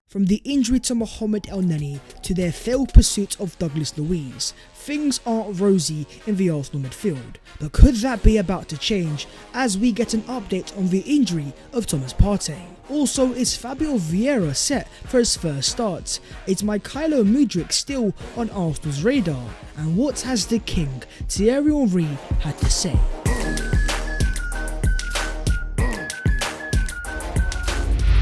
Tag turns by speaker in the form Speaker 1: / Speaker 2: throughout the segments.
Speaker 1: From the injury to Mohamed Elneny to their failed pursuit of Douglas Luiz, things aren't rosy in the Arsenal midfield. But could that be about to change as we get an update on the injury of Thomas Partey? Also, is Fabio Vieira set for his first start? Is Mykhaylo Mudryk still on Arsenal's radar? And what has the king, Thierry Henry, had to say?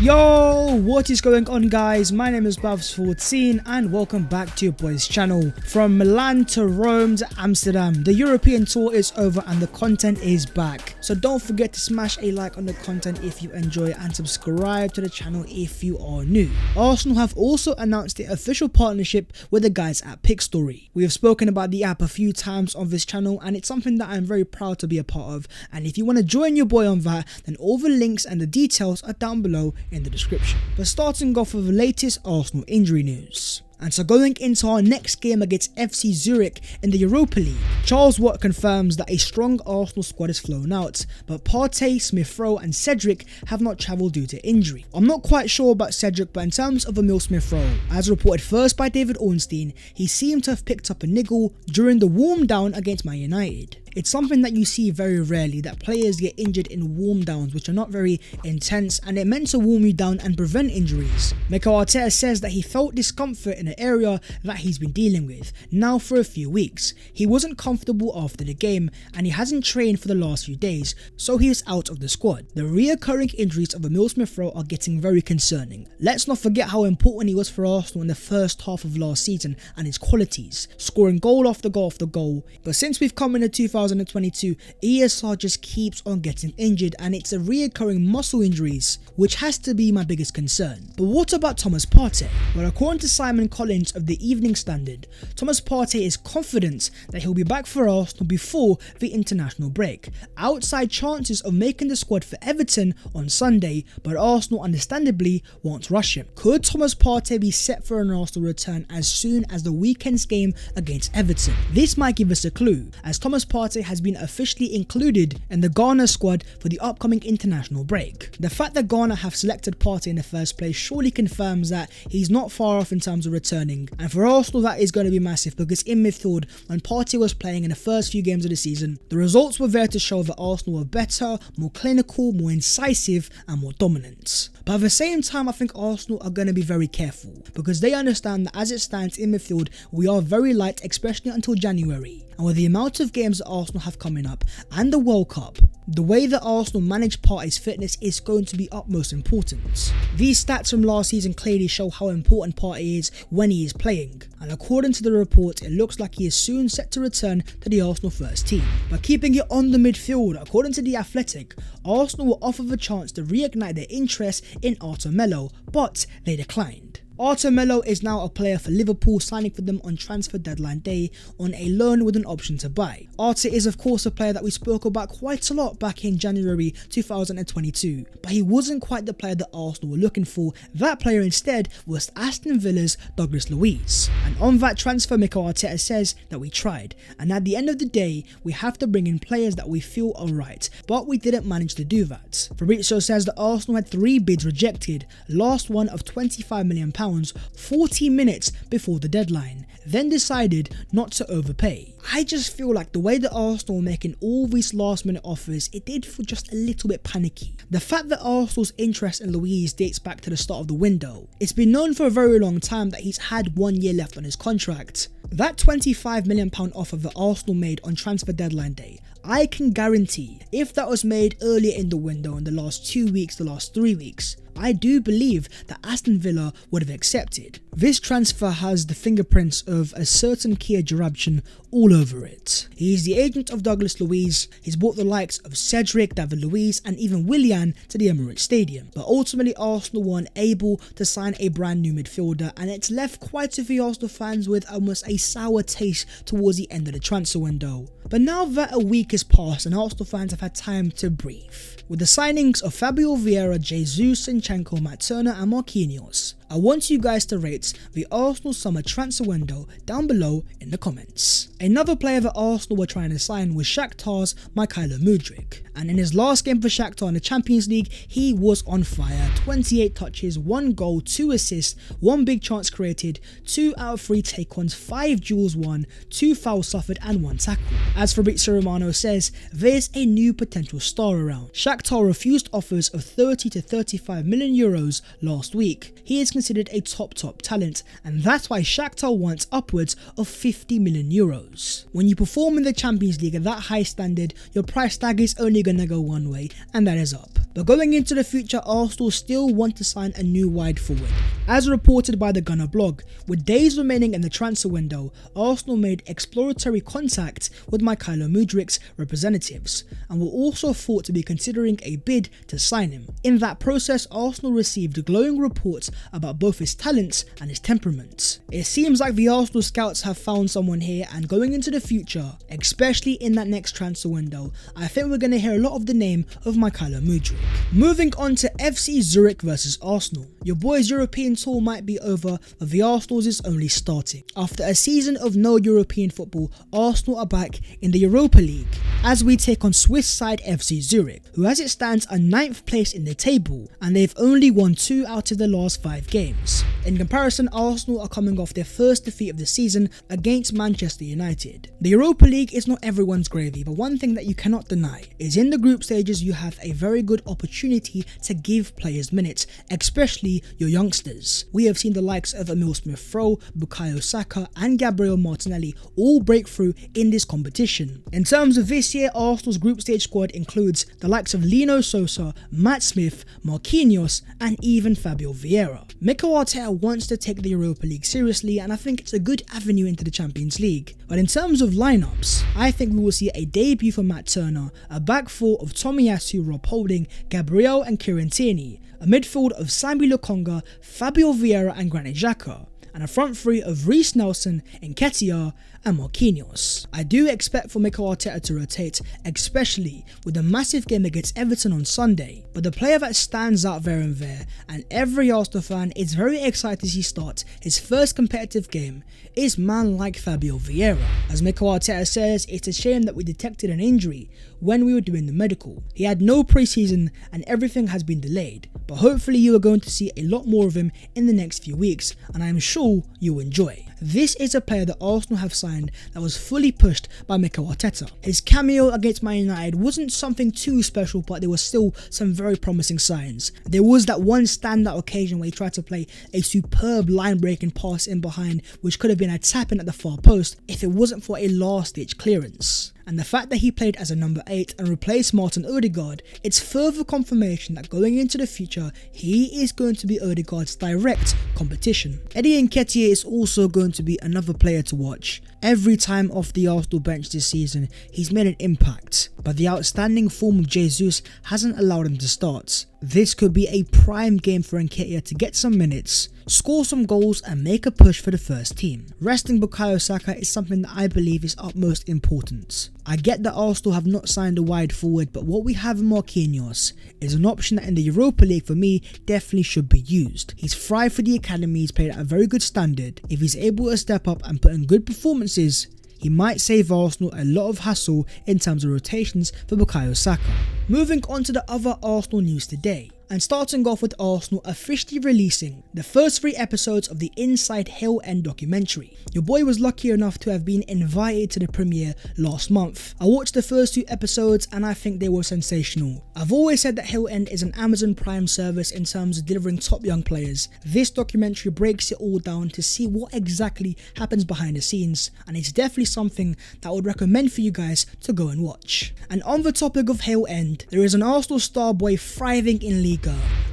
Speaker 1: Yo, what is going on guys? My name is Babs14 and welcome back to your boys channel. From Milan to Rome to Amsterdam, the European tour is over and the content is back. So don't forget to smash a like on the content if you enjoy and subscribe to the channel if you are new. Arsenal have also announced their official partnership with the guys at Pickstory. We have spoken about the app a few times on this channel and it's something that I'm very proud to be a part of, and if you want to join your boy on that, then all the links and the details are down below in the description. But starting off with the latest Arsenal injury news. And so going into our next game against FC Zurich in the Europa League, Charles Watt confirms that a strong Arsenal squad is flown out, but Partey, Smith Rowe and Cedric have not travelled due to injury. I'm not quite sure about Cedric, but in terms of Emil Smith Rowe, as reported first by David Ornstein, he seemed to have picked up a niggle during the warm down against Man United. It's something that you see very rarely, that players get injured in warm downs which are not very intense, and it meant to warm you down and prevent injuries. Mikel Arteta says that he felt discomfort in an area that he's been dealing with now for a few weeks. He wasn't comfortable after the game and he hasn't trained for the last few days, so he is out of the squad. The reoccurring injuries of Emil Smith Rowe are getting very concerning. Let's not forget how important he was for Arsenal in the first half of last season and his qualities, scoring goal after goal after goal. But since we've come into 2022, ESR just keeps on getting injured and it's a reoccurring muscle injuries, which has to be my biggest concern. But what about Thomas Partey? Well, according to Simon Collins of the Evening Standard, Thomas Partey is confident that he'll be back for Arsenal before the international break. Outside chances of making the squad for Everton on Sunday, but Arsenal understandably won't rush him. Could Thomas Partey be set for an Arsenal return as soon as the weekend's game against Everton? This might give us a clue, as Thomas Partey has been officially included in the Ghana squad for the upcoming international break. The fact that Ghana have selected Partey in the first place surely confirms that he's not far off in terms of returning, and for Arsenal that is going to be massive, because in midfield, when Partey was playing in the first few games of the season, the results were there to show that Arsenal were better, more clinical, more incisive and more dominant. But at the same time, I think Arsenal are going to be very careful, because they understand that as it stands in midfield, we are very light, especially until January. And with the amount of games that Arsenal have coming up and the World Cup, the way that Arsenal manage Partey's fitness is going to be utmost important. These stats from last season clearly show how important Partey is when he is playing, and according to the report, it looks like he is soon set to return to the Arsenal first team. But keeping it on the midfield, according to The Athletic, Arsenal were offered the chance to reignite their interest in Mykhaylo, but they declined. Mykhaylo is now a player for Liverpool, signing for them on transfer deadline day on a loan with an option to buy. Arte is of course a player that we spoke about quite a lot back in January 2022, but he wasn't quite the player that Arsenal were looking for. That player instead was Aston Villa's Douglas Luiz. And on that transfer, Mikel Arteta says that we tried, and at the end of the day, we have to bring in players that we feel are right, but we didn't manage to do that. Fabrizio says that Arsenal had 3 bids rejected, last one of £25 million 40 minutes before the deadline, then decided not to overpay. I just feel like the way that Arsenal were making all these last minute offers, it did feel just a little bit panicky. The fact that Arsenal's interest in Luiz dates back to the start of the window. It's been known for a very long time that he's had 1 year left on his contract. That £25 million offer that Arsenal made on transfer deadline day, I can guarantee if that was made earlier in the window, in the last 2 weeks, the last 3 weeks, I do believe that Aston Villa would have accepted. This transfer has the fingerprints of a certain Kia Jarabchan all over it. He is the agent of Douglas Luiz. He's brought the likes of Cedric, David Luiz and even Willian to the Emirates Stadium. But ultimately Arsenal were unable to sign a brand new midfielder, and it's left quite a few Arsenal fans with almost a sour taste towards the end of the transfer window. But now that a week has passed and Arsenal fans have had time to breathe, with the signings of Fabio Vieira, Jesus, Zinchenko, Matt Turner and Marquinhos, I want you guys to rate the Arsenal summer transfer window down below in the comments. Another player that Arsenal were trying to sign was Shakhtar's Mykhaylo Mudryk, and in his last game for Shakhtar in the Champions League, he was on fire. 28 touches, 1 goal, 2 assists, 1 big chance created, 2 out of 3 take-ons, 5 duels won, 2 fouls suffered and 1 tackle. As Fabrizio Romano says, there's a new potential star around. Shakhtar refused offers of 30 to 35 million euros last week. He is considered a top talent, and that's why Shakhtar wants upwards of 50 million euros. When you perform in the Champions League at that high standard, your price tag is only gonna go one way, and that is up. But going into the future, Arsenal still want to sign a new wide forward. As reported by the Gunner blog, with days remaining in the transfer window, Arsenal made exploratory contact with Mykhaylo Mudryk's representatives, and were also thought to be considering a bid to sign him. In that process, Arsenal received glowing reports about both his talents and his temperament. It seems like the Arsenal scouts have found someone here, and going into the future, especially in that next transfer window, I think we're going to hear a lot of the name of Mykhaylo Mudryk. Moving on to FC Zurich versus Arsenal. Your boys' European tour might be over, but the Arsenal's is only starting. After a season of no European football, Arsenal are back in the Europa League as we take on Swiss side FC Zurich, who as it stands are 9th place in the table, and they've only won 2 out of the last 5 games. In comparison, Arsenal are coming off their first defeat of the season against Manchester United. The Europa League is not everyone's gravy, but one thing that you cannot deny is in the group stages you have a very good opportunity to give players minutes, especially your youngsters. We have seen the likes of Emil Smith-Rowe, Bukayo Saka and Gabriel Martinelli all break through in this competition. In terms of this year, Arsenal's group stage squad includes the likes of Lino Sosa, Matt Smith, Marquinhos and even Fabio Vieira. Mikel Arteta wants to take the Europa League seriously, and I think it's a good avenue into the Champions League. But in terms of lineups, I think we will see a debut for Matt Turner, a back four of Tomiyasu, Rob Holding, Gabriel and Kieran Tierney, a midfield of Sambi Lokonga, Fabio Vieira and Granit Xhaka, and a front three of Reece Nelson, Nketiah and Marquinhos. I do expect for Mikel Arteta to rotate, especially with the massive game against Everton on Sunday, but the player that stands out there and every Arsenal fan is very excited to see start his first competitive game is man like Fabio Vieira. As Mikel Arteta says, it's a shame that we detected an injury when we were doing the medical. He had no pre-season and everything has been delayed, but hopefully you are going to see a lot more of him in the next few weeks, and I am sure you'll enjoy. This is a player that Arsenal have signed that was fully pushed by Mikel Arteta. His cameo against Man United wasn't something too special, but there were still some very promising signs. There was that one standout occasion where he tried to play a superb line-breaking pass in behind, which could have been a tap-in at the far post if it wasn't for a last-ditch clearance. And the fact that he played as a number 8 and replaced Martin Odegaard, it's further confirmation that going into the future, he is going to be Odegaard's direct competition. Eddie Nketiah is also going to be another player to watch. Every time off the Arsenal bench this season, he's made an impact, but the outstanding form of Jesus hasn't allowed him to start. This could be a prime game for Nketiah to get some minutes, score some goals and make a push for the first team. Resting Bukayo Saka is something that I believe is utmost important. I get that Arsenal have not signed a wide forward, but what we have in Marquinhos is an option that in the Europa League for me definitely should be used. He's thrived for the academy, he's played at a very good standard. If he's able to step up and put in good performances, he might save Arsenal a lot of hassle in terms of rotations for Bukayo Saka. Moving on to the other Arsenal news today, and starting off with Arsenal officially releasing the first 3 episodes of the Inside Hill End documentary. Your boy was lucky enough to have been invited to the premiere last month. I watched the first 2 episodes and I think they were sensational. I've always said that Hill End is an Amazon Prime service in terms of delivering top young players. This documentary breaks it all down to see what exactly happens behind the scenes, and it's definitely something that I would recommend for you guys to go and watch. And on the topic of Hill End, there is an Arsenal star boy thriving in Liga,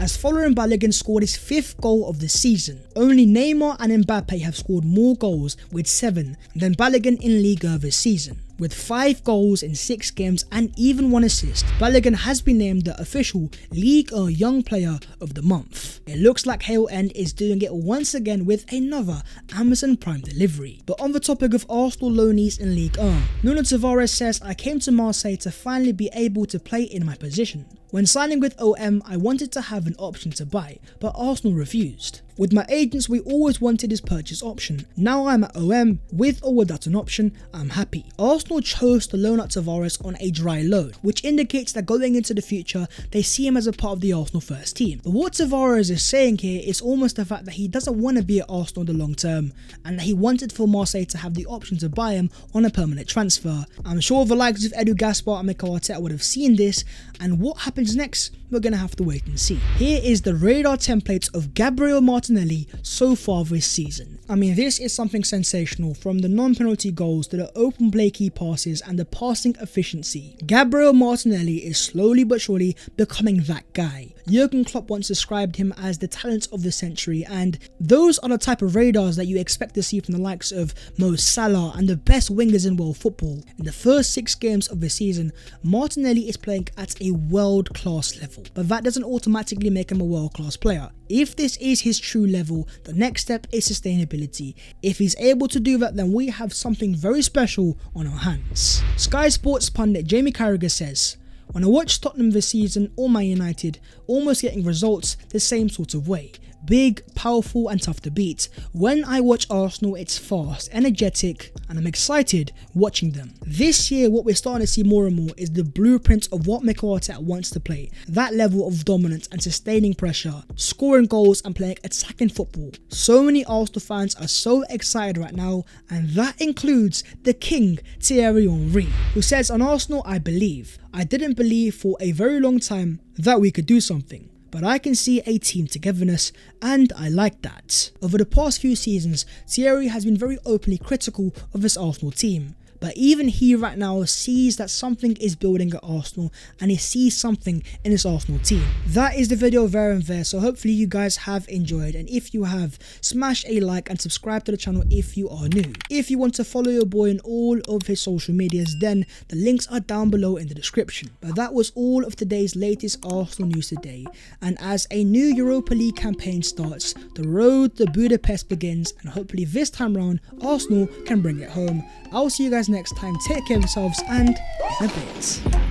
Speaker 1: as following Balogun scored his 5th goal of the season. Only Neymar and Mbappe have scored more goals with 7 than Balogun in Liga this season. With 5 goals in 6 games and even 1 assist, Balogun has been named the official Ligue 1 Young Player of the Month. It looks like Hill End is doing it once again with another Amazon Prime delivery. But on the topic of Arsenal loanees in Ligue 1, Nuno Tavares says, "I came to Marseille to finally be able to play in my position. When signing with OM, I wanted to have an option to buy, but Arsenal refused. With my agents, we always wanted his purchase option. Now I'm at OM, with or without an option, I'm happy. Arsenal chose to loan out Tavares on a dry loan, which indicates that going into the future, they see him as a part of the Arsenal first team. But what Tavares is saying here is almost the fact that he doesn't want to be at Arsenal in the long term, and that he wanted for Marseille to have the option to buy him on a permanent transfer. I'm sure the likes of Edu Gaspar and Mykhaylo would have seen this, and what happens next, we're going to have to wait and see. Here is the radar template of Gabriel Martinelli so far this season. I mean, this is something sensational, from the non-penalty goals to the open play key passes and the passing efficiency. Gabriel Martinelli is slowly but surely becoming that guy. Jurgen Klopp once described him as the talent of the century, and those are the type of radars that you expect to see from the likes of Mo Salah and the best wingers in world football. In the first 6 games of the season, Martinelli is playing at a world-class level, but that doesn't automatically make him a world-class player. If this is his true level, the next step is sustainability. If he's able to do that, then we have something very special on our hands. Sky Sports pundit Jamie Carragher says, "When I watch Tottenham this season or Man United, almost getting results the same sort of way. Big, powerful and tough to beat. When I watch Arsenal, it's fast, energetic, and I'm excited watching them." This year, what we're starting to see more and more is the blueprint of what Mykhaylo wants to play. That level of dominance and sustaining pressure, scoring goals and playing attacking football. So many Arsenal fans are so excited right now, and that includes the king, Thierry Henry, who says, "On Arsenal, I believe. I didn't believe for a very long time that we could do something. But I can see a team togetherness, and I like that." Over the past few seasons, Thierry has been very openly critical of this Arsenal team. But even he right now sees that something is building at Arsenal, and he sees something in this Arsenal team. That is the video there and there, so hopefully you guys have enjoyed, and if you have, smash a like and subscribe to the channel if you are new. If you want to follow your boy on all of his social medias, then the links are down below in the description. But that was all of today's latest Arsenal news today, and as a new Europa League campaign starts, the road to Budapest begins, and hopefully this time round Arsenal can bring it home. I'll see you guys next time. Take care of yourselves, and in a bit.